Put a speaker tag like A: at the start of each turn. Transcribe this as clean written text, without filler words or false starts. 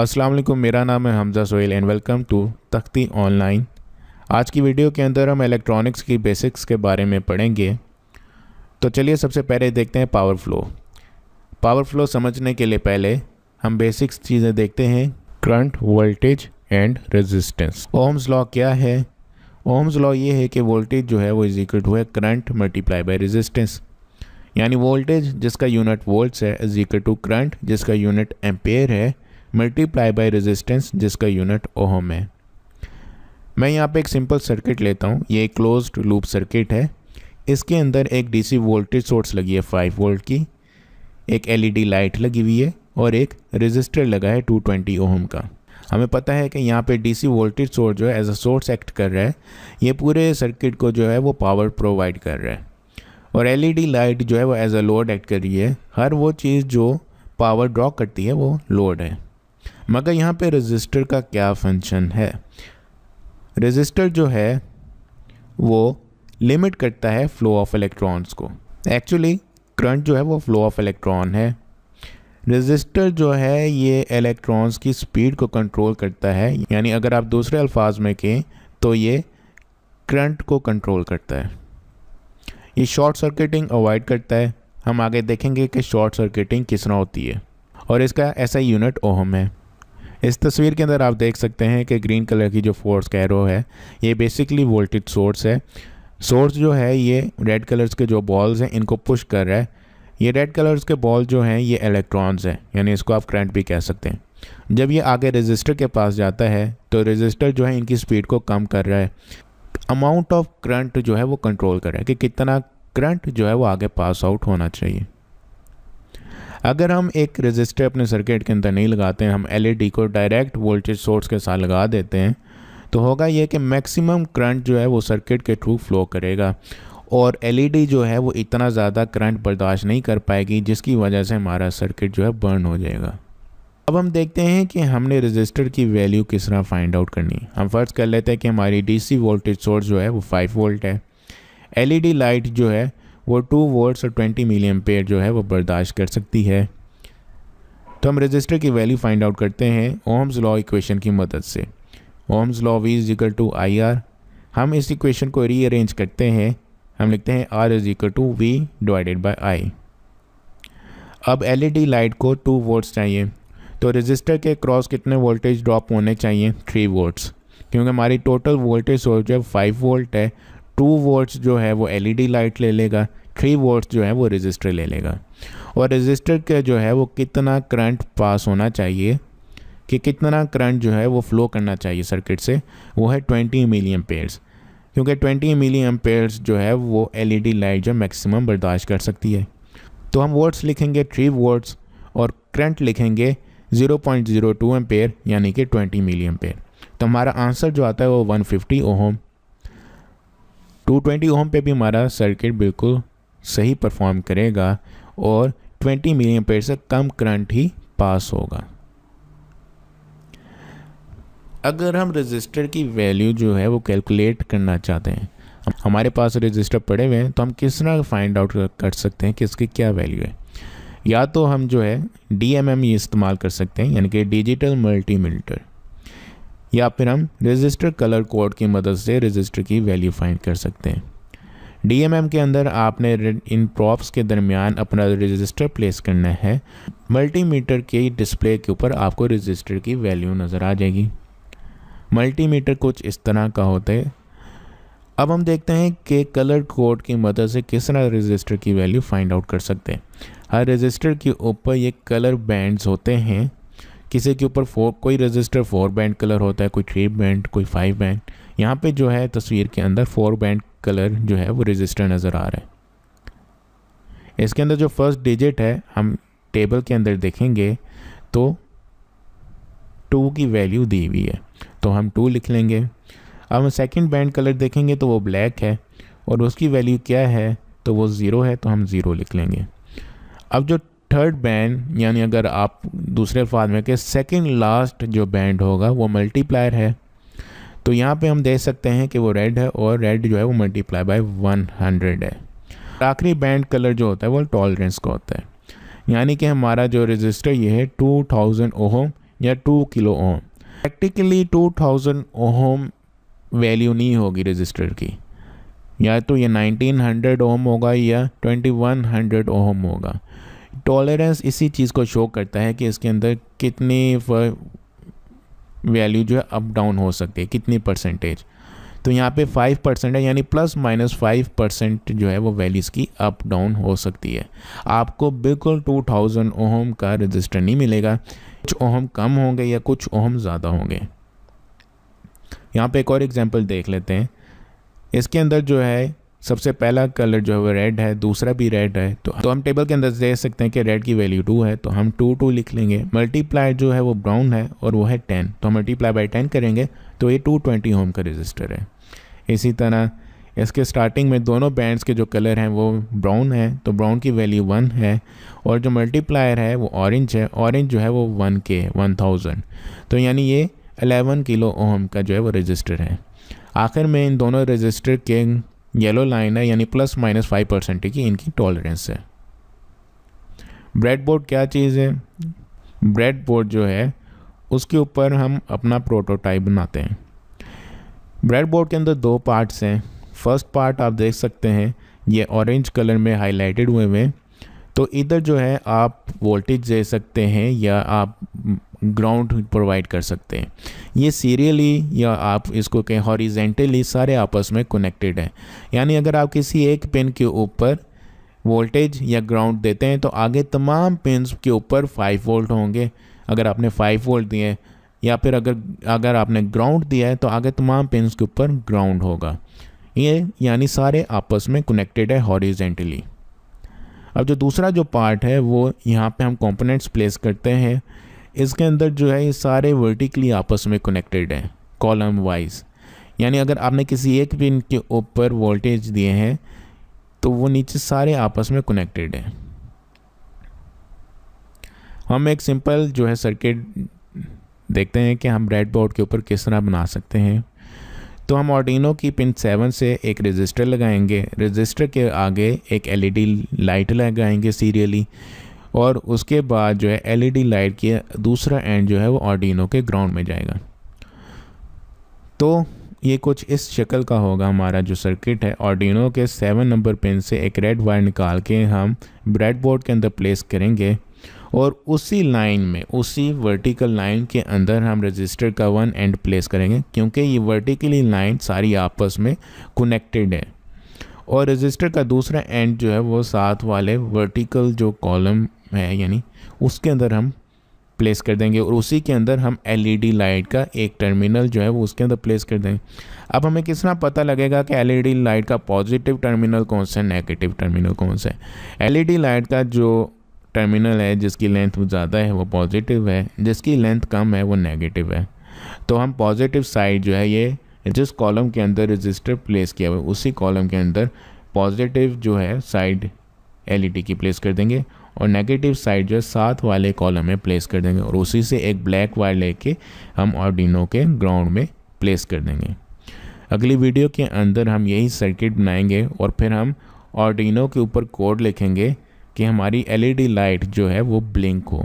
A: अस्सलाम वालेकुम, मेरा नाम है Hamza Sohail and welcome to Takhti online. आज की वीडियो के अंदर हम इलेक्ट्रॉनिक्स की बेसिक्स के बारे में पढ़ेंगे। तो चलिए सबसे पहले देखते हैं पावर फ्लो। पावर फ्लो समझने के लिए पहले हम बेसिक्स चीज़ें देखते हैं। Current, voltage and resistance. Ohm's law क्या है? ओम्स लॉ ये है कि वोल्टेज जो है वो इज इक्वल टू है करंट मल्टीप्लाई बाय रेजिस्टेंस, यानी वोल्टेज जिसका यूनिट वोल्ट्स है इज इक्वल टू करंट जिसका यूनिट एम्पेयर है मल्टीप्लाई बाय रेजिस्टेंस जिसका यूनिट ओहम है। मैं यहाँ पे एक सिंपल सर्किट लेता हूँ। ये एक क्लोज्ड लूप सर्किट है। इसके अंदर एक डीसी वोल्टेज सोर्स लगी है 5 वोल्ट की, एक एलईडी लाइट लगी हुई है और एक रेजिस्टर लगा है 220 ओहम का। हमें पता है कि यहाँ पे डीसी वोल्टेज सोर्स जो है एज अ सोर्स एक्ट कर रहा है। ये पूरे सर्किट को जो है वो पावर प्रोवाइड कर रहा है और एलईडी लाइट जो है वो एज अ लोड एक्ट कर रही है। हर वो चीज़ जो पावर ड्रॉ करती है वो लोड है। मगर यहाँ पे रेजिस्टर का क्या फंक्शन है? रेजिस्टर जो है वो लिमिट करता है फ्लो ऑफ इलेक्ट्रॉन्स को। एक्चुअली करंट जो है वो फ्लो ऑफ इलेक्ट्रॉन है। रेजिस्टर जो है ये इलेक्ट्रॉन्स की स्पीड को कंट्रोल करता है, यानी अगर आप दूसरे अल्फाज में कहें तो ये करंट को कंट्रोल करता है। ये शॉर्ट सर्किटिंग अवॉइड करता है। हम आगे देखेंगे कि शॉर्ट सर्किटिंग किस तरह होती है और इसका ऐसा यूनिट ओहम है। इस तस्वीर के अंदर आप देख सकते हैं कि ग्रीन कलर की जो फोर्स कैरो है ये बेसिकली वोल्टेज सोर्स है। सोर्स जो है ये रेड कलर्स के जो बॉल्स हैं इनको पुश कर रहा है। ये रेड कलर्स के बॉल जो हैं ये इलेक्ट्रॉन्स हैं, यानी इसको आप करंट भी कह सकते हैं। जब ये आगे रेजिस्टर के पास जाता है तो रेजिस्टर जो है इनकी स्पीड को कम कर रहा है। अमाउंट ऑफ करंट जो है वो कंट्रोल कर रहा है कि कितना करंट जो है वो आगे पास आउट होना चाहिए। अगर हम एक रेजिस्टर अपने सर्किट के अंदर नहीं लगाते हैं, हम एलईडी को डायरेक्ट वोल्टेज सोर्स के साथ लगा देते हैं, तो होगा ये कि मैक्सिमम करंट जो है वो सर्किट के थ्रू फ्लो करेगा और एलईडी जो है वो इतना ज़्यादा करंट बर्दाश्त नहीं कर पाएगी, जिसकी वजह से हमारा सर्किट जो है बर्न हो जाएगा। अब हम देखते हैं कि हमने रेजिस्टर की वैल्यू किस तरह फाइंड आउट करनी है। हम फर्ज कर लेते हैं कि हमारी डीसी वोल्टेज सोर्स जो है वो 5 वोल्ट है। एलईडी लाइट जो है वो 2 वोल्ट्स और 20 मिली एम्पेयर जो है वो बर्दाश्त कर सकती है। तो हम रेजिस्टर की वैल्यू फाइंड आउट करते हैं ओम्स लॉ इक्वेशन की मदद से। Ohm's law V is equal to I R. हम इस इक्वेशन को रीअरेंज करते हैं। हम लिखते हैं R is equal to V divided by I। अब एलईडी लाइट को 2 वोल्ट्स चाहिए, तो रेजिस्टर के क्रॉस कितने वोल्टेज ड्रॉप होने चाहिए? 3 वोल्ट्स, क्योंकि हमारी टोटल वोल्टेज सोर्स जो है 5 वोल्ट है। 2 वोल्ट्स जो है वो एलईडी लाइट ले लेगा, 3 वोल्ट्स जो है वो रेजिस्टर ले लेगा। और रेजिस्टर का जो है वो कितना करंट पास होना चाहिए, कि कितना करंट जो है वो फ्लो करना चाहिए सर्किट से, वो है 20 मिली एम्पेयर्स, क्योंकि 20 मिली एम्पेयर्स जो है वो एलईडी लाइट जो मैक्सिमम बर्दाश्त कर सकती है। तो हम वोल्ट्स लिखेंगे 3 वोल्ट्स और करंट लिखेंगे 0.02 एम्पेयर, यानी कि 20 मिली एम्पेयर। तो हमारा आंसर जो आता है वो 150 ओहम। 220 ओहम पे भी हमारा सर्किट बिल्कुल सही परफॉर्म करेगा और 20 मिली एम्पेयर से कम करंट ही पास होगा। अगर हम रेजिस्टर की वैल्यू जो है वो कैलकुलेट करना चाहते हैं, हमारे पास रेजिस्टर पड़े हुए हैं, तो हम किस तरह फाइंड आउट कर सकते हैं कि इसकी क्या वैल्यू है? या तो हम जो है DMM इस्तेमाल कर सकते हैं, यानी कि डिजिटल मल्टीमीटर, या फिर हम रेजिस्टर कलर कोड की मदद से रेजिस्टर की वैल्यू फाइंड कर सकते हैं। DMM के अंदर आपने इन प्रॉप्स के दरमियान अपना रेजिस्टर प्लेस करना है। मल्टीमीटर के डिस्प्ले के ऊपर आपको रेजिस्टर की वैल्यू नज़र आ जाएगी। मल्टीमीटर कुछ इस तरह का होता है। अब हम देखते हैं कि कलर कोड की मदद से किस तरह रेजिस्टर की वैल्यू फाइंड आउट कर सकते हैं। हर रेजिस्टर के ऊपर ये कलर बैंड्स होते हैं। किसी के ऊपर कोई रेजिस्टर 4 बैंड कलर होता है, कोई 3 बैंड, कोई 5 बैंड। यहाँ पे जो है तस्वीर के अंदर 4 बैंड कलर जो है वो रेजिस्टर नज़र आ रहा है। इसके अंदर जो फर्स्ट डिजिट है हम टेबल के अंदर देखेंगे तो 2 की वैल्यू दी हुई है, तो हम 2 लिख लेंगे। अब हम सेकंड बैंड कलर देखेंगे तो वो ब्लैक है और उसकी वैल्यू क्या है, तो वो 0 है, तो हम 0 लिख लेंगे। अब जो थर्ड बैंड, यानी अगर आप दूसरे अल्फाज में के सेकंड लास्ट जो बैंड होगा वो मल्टीप्लायर है, तो यहाँ पे हम देख सकते हैं कि वो रेड है और रेड जो है वो मल्टीप्लाई बाय 100 है। आखिरी बैंड कलर जो होता है वो टॉलरेंस का होता है, यानी कि हमारा जो रेजिस्टर ये है 2000 ओहम या 2 किलो ओम। प्रैक्टिकली 2000 ओम वैल्यू नहीं होगी रजिस्टर की, या तो ये 1900 ओम होगा या 2100 ओम होगा। टॉलरेंस इसी चीज़ को शो करता है कि इसके अंदर कितनी वैल्यू जो है अप डाउन हो सकती है, कितनी परसेंटेज। तो यहाँ पे 5% है, यानी ±5% जो है वो वैल्यूज़ की अप डाउन हो सकती है। आपको बिल्कुल 2000 ओम का रजिस्टर नहीं मिलेगा, कुछ ओम कम होंगे या कुछ ओम ज़्यादा होंगे। यहाँ पे एक और एग्जांपल देख लेते हैं। इसके अंदर जो है सबसे पहला कलर जो है वो रेड है, दूसरा भी रेड है। तो हम टेबल के अंदर देख सकते हैं कि रेड की वैल्यू 2 है, तो हम 2 लिख लेंगे। मल्टीप्लाई जो है वो ब्राउन है और वो है 10, तो हम मल्टीप्लाई बाई 10 करेंगे तो ये 220 ओम का रजिस्टर है। इसी तरह इसके स्टार्टिंग में दोनों बैंड्स के जो कलर हैं वो ब्राउन है, तो ब्राउन की वैल्यू 1 है, और जो मल्टीप्लायर है वो ऑरेंज है, ऑरेंज जो है वो 1000, तो यानी ये 11 किलो ओम का जो है वो रजिस्टर है। आखिर में इन दोनों रजिस्टर के येलो लाइन है, यानी ±5% की इनकी टॉलरेंस है। ब्रेडबोर्ड क्या चीज़ है? ब्रेडबोर्ड जो है उसके ऊपर हम अपना प्रोटोटाइप बनाते हैं। ब्रेडबोर्ड के अंदर 2 पार्ट्स हैं। फर्स्ट पार्ट आप देख सकते हैं ये ऑरेंज कलर में हाईलाइटेड हुए हुए, तो इधर जो है आप वोल्टेज दे सकते हैं या आप ग्राउंड प्रोवाइड कर सकते हैं। ये सीरियली या आप इसको कहें हॉरिजेंटली सारे आपस में कनेक्टेड हैं, यानी अगर आप किसी एक पिन के ऊपर वोल्टेज या ग्राउंड देते हैं तो आगे तमाम पिन्स के ऊपर 5 वोल्ट होंगे। अगर आपने 5 वोल्ट दिए या फिर अगर आपने ग्राउंड दिया है तो आगे तमाम पिन्स के ऊपर ग्राउंड होगा। ये यानी सारे आपस में कनेक्टेड है हॉरिजेंटली। अब जो दूसरा जो पार्ट है वो यहाँ पे हम कंपोनेंट्स प्लेस करते हैं। इसके अंदर जो है ये सारे वर्टिकली आपस में कनेक्टेड हैं कॉलम वाइज, यानी अगर आपने किसी एक पिन के ऊपर वोल्टेज दिए हैं तो वो नीचे सारे आपस में कनेक्टेड हैं। हम एक सिंपल जो है सर्किट देखते हैं कि हम ब्रेडबोर्ड के ऊपर किस तरह बना सकते हैं। तो हम आर्डिनो की पिन 7 से एक रजिस्टर लगाएंगे, रजिस्टर के आगे एक एलईडी लाइट लगाएंगे सीरियली, और उसके बाद जो है एलईडी लाइट की दूसरा एंड जो है वो आर्डिनो के ग्राउंड में जाएगा। तो ये कुछ इस शक्ल का होगा हमारा जो सर्किट है। आर्डिनो के 7 नंबर पिन से एक रेड वायर निकाल के हम ब्रेडबोर्ड के अंदर प्लेस करेंगे, और उसी लाइन में, उसी वर्टिकल लाइन के अंदर हम रजिस्टर का 1 एंड प्लेस करेंगे, क्योंकि ये वर्टिकली लाइन सारी आपस में कनेक्टेड है। और रजिस्टर का दूसरा एंड जो है वो साथ वाले वर्टिकल जो कॉलम है यानी उसके अंदर हम प्लेस कर देंगे, और उसी के अंदर हम एलईडी लाइट का एक टर्मिनल जो है वो उसके अंदर प्लेस कर देंगे। अब हमें किस तरह पता लगेगा कि एलईडी लाइट का पॉजिटिव टर्मिनल कौन सा है, नेगेटिव टर्मिनल कौन सा है? एलईडी लाइट का जो टर्मिनल है जिसकी लेंथ ज़्यादा है वो पॉजिटिव है, जिसकी लेंथ कम है वो नेगेटिव है। तो हम पॉजिटिव साइड जो है ये जिस कॉलम के अंदर रजिस्टर प्लेस किया हुआ है उसी कॉलम के अंदर पॉजिटिव जो है साइड एलईडी की प्लेस कर देंगे, और नेगेटिव साइड जो है साथ वाले कॉलम में प्लेस कर देंगे, और उसी से एक ब्लैक वायर लेके हम आर्डिनो के ग्राउंड में प्लेस कर देंगे। अगली वीडियो के अंदर हम यही सर्किट बनाएंगे, और फिर हम आर्डिनो के ऊपर कोड लिखेंगे कि हमारी एलईडी लाइट जो है वो ब्लिंक हो।